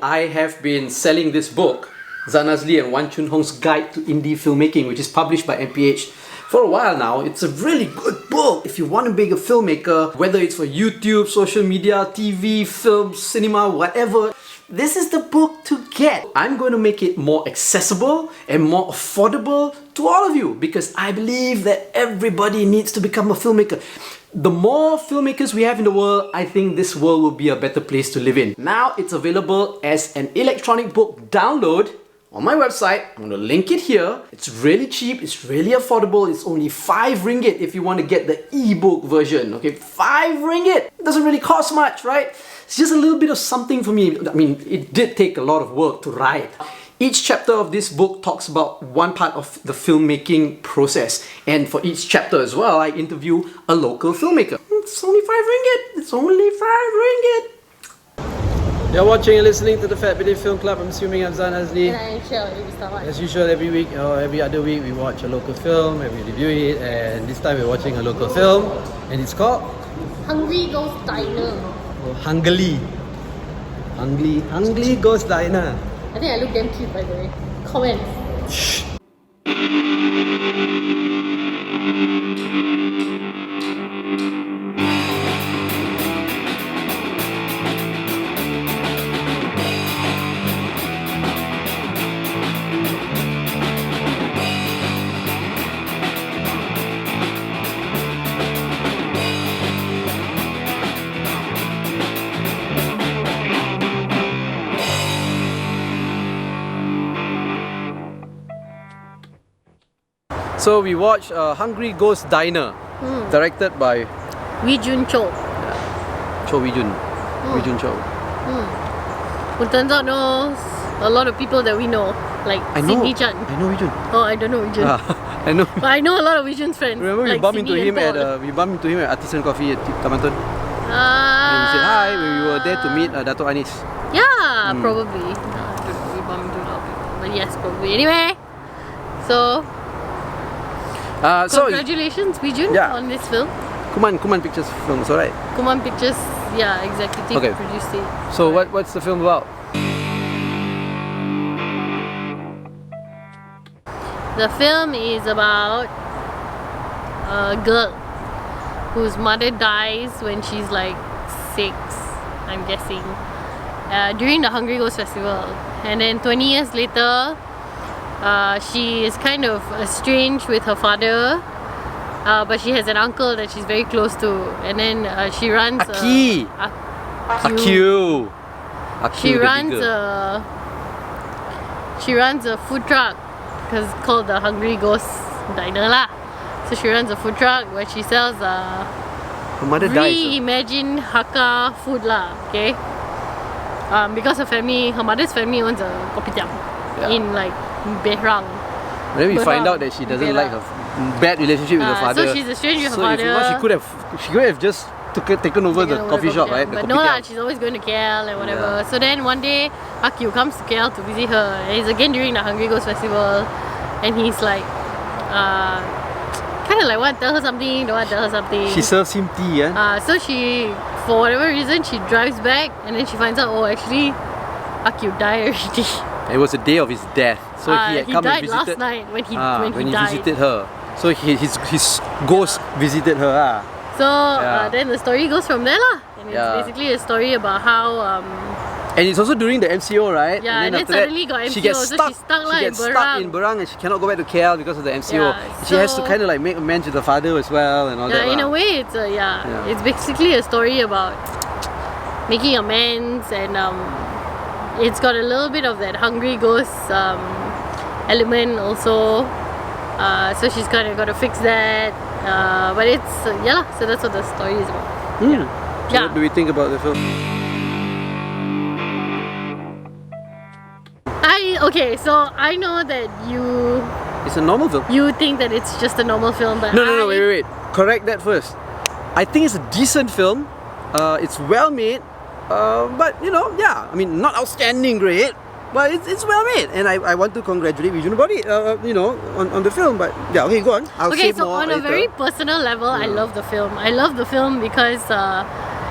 I have been selling this book, Zanazli and Wan Chun Hong's Guide to Indie Filmmaking, which is published by MPH for a while now. It's a really good book if you want to be a filmmaker, whether it's for YouTube, social media, TV, film, cinema, whatever. This is the book to get. I'm going to make it more accessible and more affordable to all of you because I believe that everybody needs to become a filmmaker. The more filmmakers we have in the world, I think this world will be a better place to live in. Now it's available as an electronic book download on my website. I'm going to link it here. It's really cheap, it's really affordable. It's only 5 ringgit if you want to get the ebook version. Okay, 5 ringgit. It doesn't really cost much, right? It's just a little bit of something for me. I mean, it did take a lot of work to write. Each chapter of this book talks about one part of the filmmaking process. And for each chapter as well, I interview a local filmmaker. It's only 5 ringgit. It's only 5 ringgit. You're watching and listening to the Fat Bidin Film Club. I'm assuming I'm Zanazli. And I'm Shell. As usual, every week or every other week, we watch a local film and we review it. And this time we're watching a local film. And it's called? Hungry Ghost Diner. Hungly Ghost Diner. I think I look damn cute, by the way. Comment. Shh. So we watched Hungry Ghost Diner, directed by Wee Jun Cho. Cho Wee Jun. Wee Jun Cho. Who turns out knows a lot of people that we know, like Cindy Chan. I know Wee Jun. Oh, I don't know Wee Jun. I know. But I know a lot of Wee Jun's friends. Remember we like bumped into Cindy him at Artisan Coffee at Tamanton. And we said hi when we were there to meet Dato' Anis. Yeah, probably. We bumped into a lot of people. But yes, probably. Anyway, so congratulations, Wee Jun, on this film. Kuman Pictures films, alright? Kuman Pictures, yeah, executive produced it. So what's the film about? The film is about a girl whose mother dies when she's like 6, I'm guessing, during the Hungry Ghost Festival. And then 20 years later, she is kind of estranged with her father, but she has an uncle that she's very close to. And then she runs She runs a food truck because it's called the Hungry Ghost Diner lah. So she runs a food truck where she sells reimagined Hakka food lah. Okay, because her mother's family owns a kopitiam in like Berang. Then we find out that she doesn't like her bad relationship with her father. So she's estranged with her father. So she could have just taken over the coffee shop, right? But no lah, she's always going to KL and whatever. So then one day, Akyu comes to KL to visit her. And it's again during the Hungry Ghost Festival. And he's like, kind of like want to tell her something, don't want to tell her something. She serves him tea, yeah? So she, for whatever reason, she drives back and then she finds out, oh actually, Akyu died already. It was the day of his death. So he had come and visited. Last night when he died. Visited her. So his ghost visited her. So then the story goes from there lah. And it's basically a story about how and it's also during the MCO, right? Yeah, and then suddenly got MCO, she gets stuck in Berang and she cannot go back to KL because of the MCO. She has to kind of like make amends with her father as well and all that. Yeah, in a way it's it's basically a story about making amends, and it's got a little bit of that Hungry Ghost element also. So she's kind of got to fix that. But it's so that's what the story is about. So what do we think about the film? So I know that it's a normal film. You think that it's just a normal film, but no, wait. Correct that first. I think it's a decent film. It's well made, but I mean, not outstanding great, but it's well made, and I want to congratulate Vijay about it, on the film. But go on. I'll say so more on a later. very personal level, I love the film. I love the film because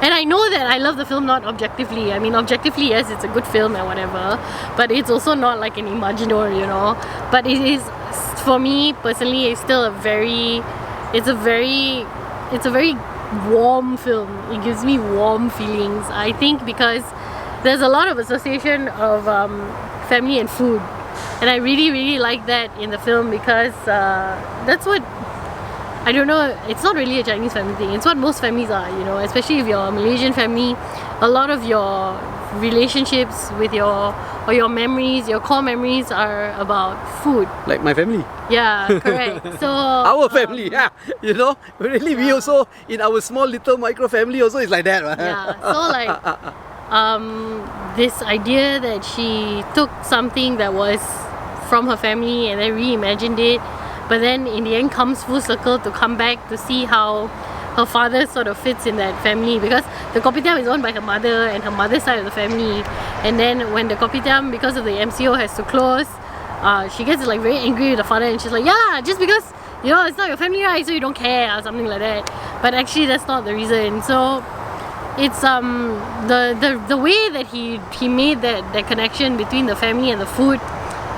And I know that I love the film not objectively. I mean, objectively, yes, it's a good film and whatever, but it's also not like an Imaginor, you know. But it is, for me personally, it's still it's a very warm film. It gives me warm feelings. I think because there's a lot of association of family and food, and I really like that in the film because that's what, I don't know, it's not really a Chinese family thing. It's what most families are, you know, especially if you're a Malaysian family. A lot of your relationships with your memories, your core memories are about food. Like my family. Yeah, correct. So our family, yeah. You know, really, we also, in our small little micro family also is like that. Right? Yeah, so like this idea that she took something that was from her family and then reimagined it, but then in the end comes full circle to come back to see how her father sort of fits in that family, because the kopitiam is owned by her mother and her mother's side of the family, and then when the kopitiam, because of the MCO, has to close, she gets like very angry with the father, and she's like, yeah, just because, you know, it's not your family, right, so you don't care, or something like that. But actually that's not the reason. So it's the way that he made that connection between the family and the food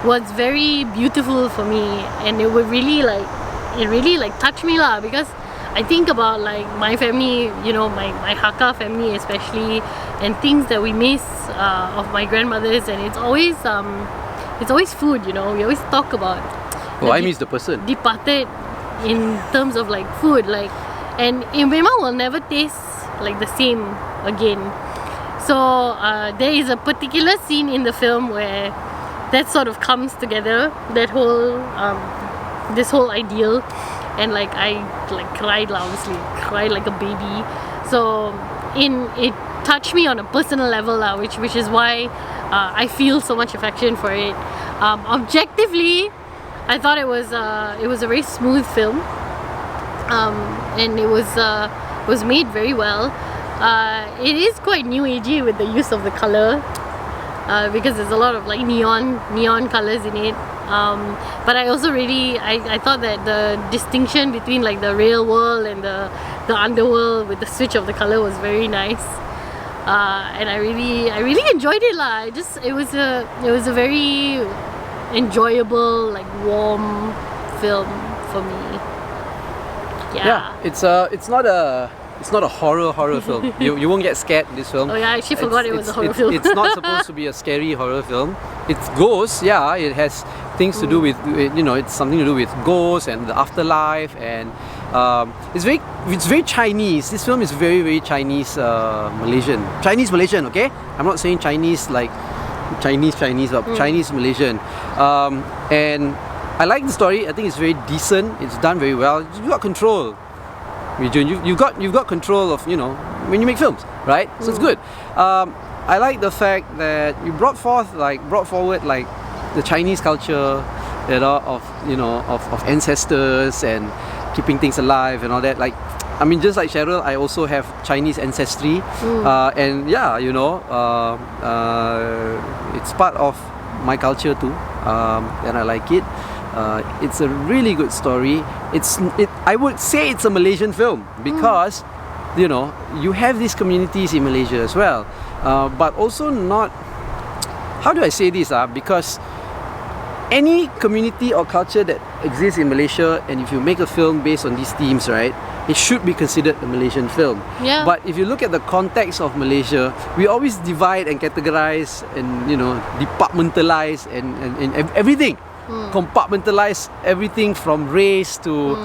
was very beautiful for me, and it would really like touch me lah, because I think about like my family, you know, my Hakka family especially, and things that we miss of my grandmothers, and it's always food, you know. We always talk about I miss the person departed in terms of like food, like, and Myanmar will never taste like the same again. So there is a particular scene in the film where that sort of comes together, that whole this whole ideal, and like I like cried, obviously cried like a baby. So it touched me on a personal level, which is why I feel so much affection for it. Objectively, I thought it was a very smooth film, and it was made very well. It is quite new agey with the use of the color, because there's a lot of like neon colors in it. But I also I thought that the distinction between like the real world and the underworld with the switch of the color was very nice, and I really enjoyed it lah. It was a very enjoyable, like warm film for me. Yeah. It's not a horror film. You won't get scared in this film. Oh yeah, I actually forgot it was a horror film. It's not supposed to be a scary horror film. It's ghosts, yeah. It has things to do with, you know, it's something to do with ghosts and the afterlife, and it's very Chinese. This film is very Chinese Malaysian. Chinese Malaysian, okay? I'm not saying Chinese like Chinese, but Chinese Malaysian. And I like the story. I think it's very decent. It's done very well. You got control. You've got control of, you know, when you make films, right? So it's good. I like the fact that you brought forward like the Chinese culture, you know, of ancestors and keeping things alive and all that. Like, I mean, just like Cheryl, I also have Chinese ancestry, and yeah, you know, it's part of my culture too, and I like it. It's a really good story. I would say it's a Malaysian film because, you know, you have these communities in Malaysia as well, but also not. How do I say this? Because any community or culture that exists in Malaysia, and if you make a film based on these themes, right, it should be considered a Malaysian film. Yeah. But if you look at the context of Malaysia, we always divide and categorize and, you know, departmentalize and everything. Compartmentalize everything from race to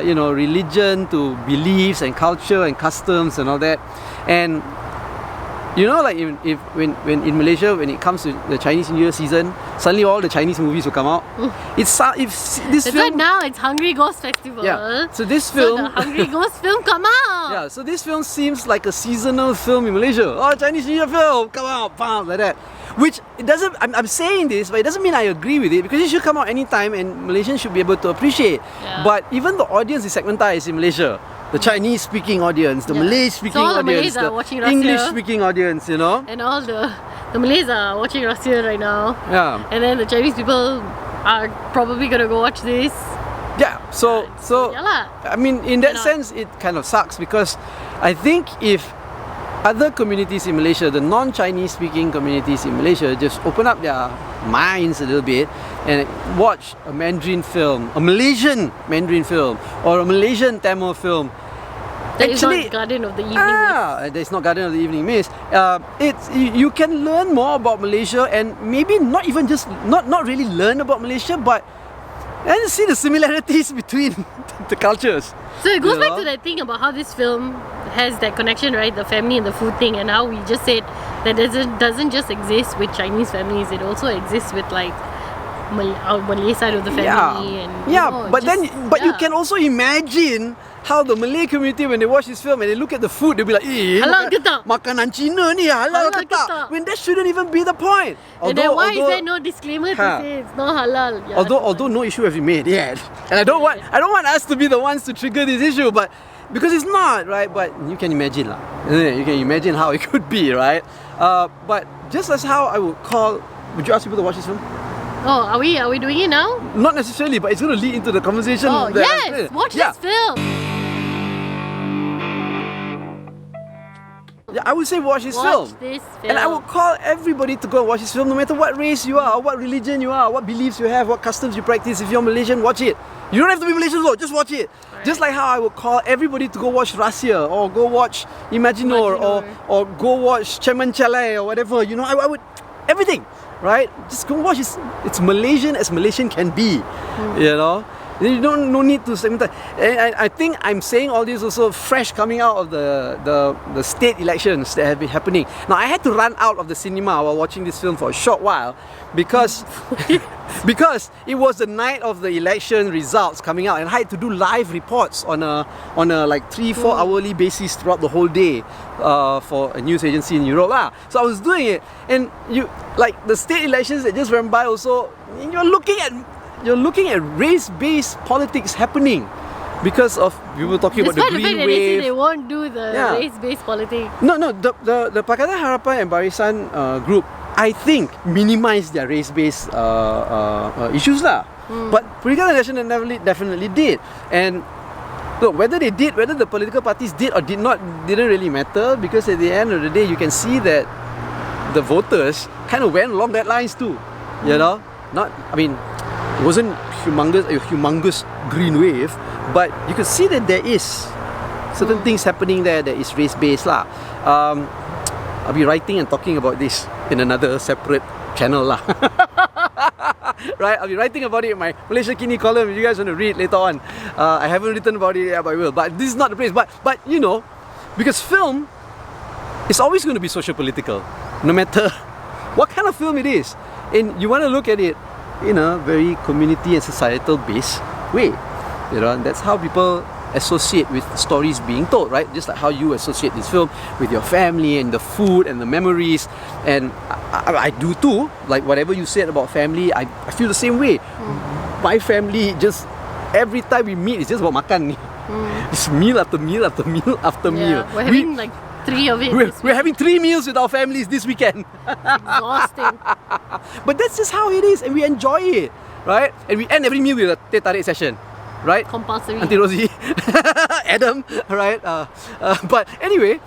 you know, religion to beliefs and culture and customs and all that. And you know, like when in Malaysia, when it comes to the Chinese New Year season, suddenly all the Chinese movies will come out. That's right, now it's Hungry Ghost Festival. Yeah. So this film, so the Hungry Ghost film come out. Yeah. So this film seems like a seasonal film in Malaysia. Oh, Chinese New Year film, come out, bam, like that. Which it doesn't. I'm saying this, but it doesn't mean I agree with it, because it should come out anytime and Malaysians should be able to appreciate. Yeah. But even the audience is segmentized in Malaysia. The Chinese speaking audience, the Malay speaking audience, the English speaking audience, you know. And all the Malays are watching Russia right now. Yeah. And then the Chinese people are probably gonna go watch this. Yeah. So I mean, in that sense, it kind of sucks, because I think if other communities in Malaysia, the non-Chinese speaking communities in Malaysia, just open up their minds a little bit and watch a Mandarin film, a Malaysian Mandarin film, or a Malaysian Tamil film. There is not Garden of the Evening Mist. There's not Garden of the Evening Mist. You can learn more about Malaysia, and maybe not even just not really learn about Malaysia, but and see the similarities between the cultures. So it goes back to that thing about how this film has that connection, right? The family and the food thing, and how we just said that doesn't just exist with Chinese families; it also exists with like our Malay side of the family. But you can also imagine how the Malay community, when they watch this film and they look at the food, they'll be like, halal ke tak? Makanan Cina ni halal ke tak? When that shouldn't even be the point. And then why is there no disclaimer to say it's not halal? Yeah, although no issue has been made yet, and I don't want us to be the ones to trigger this issue, but because it's not, right? But you can imagine lah. You can imagine how it could be, right? But just as how I would call, would you ask people to watch this film? Oh, are we doing it now? Not necessarily, but it's going to lead into the conversation. Oh yes, watch this film. Yeah, I would say watch this film. This film. And I would call everybody to go and watch this film, no matter what race you are, what religion you are, what beliefs you have, what customs you practice. If you're Malaysian, watch it. You don't have to be Malaysian though, just watch it. Right. Just like how I would call everybody to go watch Rahsia, or go watch Imaginor, or go watch Cemen Chalai or whatever. You know, I would, everything, right? Just go watch it. It's Malaysian as Malaysian can be, you know. You don't no need to segment. And I think I'm saying all this also fresh coming out of the state elections that have been happening. Now I had to run out of the cinema while watching this film for a short while because because it was the night of the election results coming out, and I had to do live reports on a like 3-4 hourly basis throughout the whole day for a news agency in Europe. So I was doing it, and you like the state elections that just went by also, you're looking at race-based politics happening because of people talking about the green wave. They won't do the race-based politics. No, the Pakatan Harapan and Barisan group, I think, minimized their race-based issues lah. But Perikatan Nasional definitely did. And look, whether the political parties did or did not, didn't really matter, because at the end of the day, you can see that the voters kind of went along that lines too. You know, it wasn't a humongous green wave, but you could see that there is certain things happening there that is race-based lah. I'll be writing and talking about this in another separate channel lah. Right, I'll be writing about it in my Malaysia Kini column if you guys want to read later on. I haven't written about it yet, but I will. But this is not the place. But you know, because film is always going to be socio-political, no matter what kind of film it is, and you want to look at it in a very community and societal based way. You know, and that's how people associate with stories being told, right? Just like how you associate this film with your family and the food and the memories. And I do too. Like whatever you said about family, I feel the same way. My family, just every time we meet, it's just about makan. It's meal after meal after meal after meal. We're having like 3 of it. We're having 3 meals with our families this weekend. Exhausting. But that's just how it is, and we enjoy it, right? And we end every meal with a teh tarik session, right? Compulsory. Auntie Rosie, Adam, right? But anyway,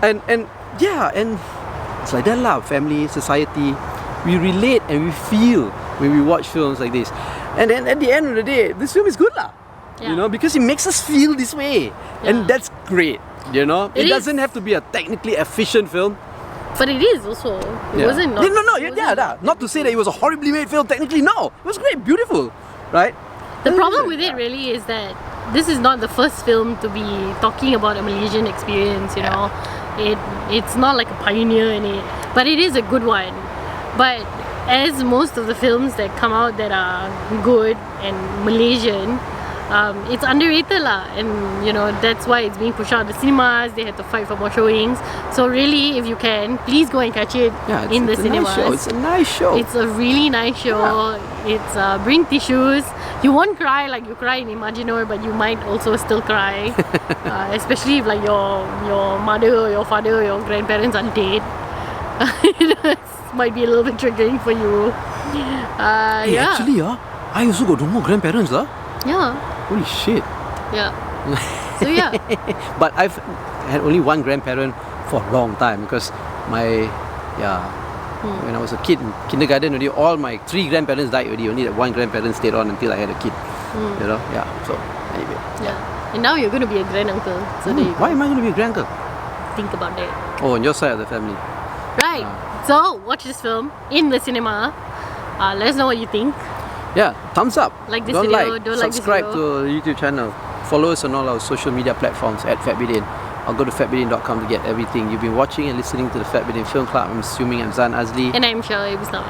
and it's like that lah. Family, society, we relate and we feel when we watch films like this. And then at the end of the day, this film is good lah. You know, because it makes us feel this way, and that's great. You know, it doesn't have to be a technically efficient film, but it is also. It wasn't. Not to say that it was a horribly made film. Technically, no, it was great, beautiful, right? The problem with it really is that this is not the first film to be talking about a Malaysian experience. You know, it's not like a pioneer in it, but it is a good one. But as most of the films that come out that are good and Malaysian, it's underrated lah, and you know that's why it's being pushed out of the cinemas. They had to fight for more showings. So really, if you can, please go and catch it in the cinemas. It's a nice show. It's a really nice show. It's bring tissues. You won't cry like you cry in Imaginor, but you might also still cry, especially if like your mother or your father or your grandparents are dead. It might be a little bit triggering for you. Actually, I also got no more grandparents lah. Yeah. Holy shit. Yeah. So yeah. But I've had only one grandparent for a long time because when I was a kid in kindergarten already, all my 3 grandparents died already. Only that 1 grandparent stayed on until I had a kid. You know, so anyway. Yeah. And now you're going to be a grand uncle. So there you Why am I going to be a granduncle? think about that. Oh, on your side of the family. Right. So watch this film in the cinema. Let us know what you think. Yeah, thumbs up. Like this don't video, like, don't like this subscribe video. to our YouTube channel. Follow us on all our social media platforms at FatBidin. Or go to fatbidin.com to get everything. You've been watching and listening to the Fat Bidin Film Club. I'm assuming I'm Zan Azli. And I'm Shawib Islam.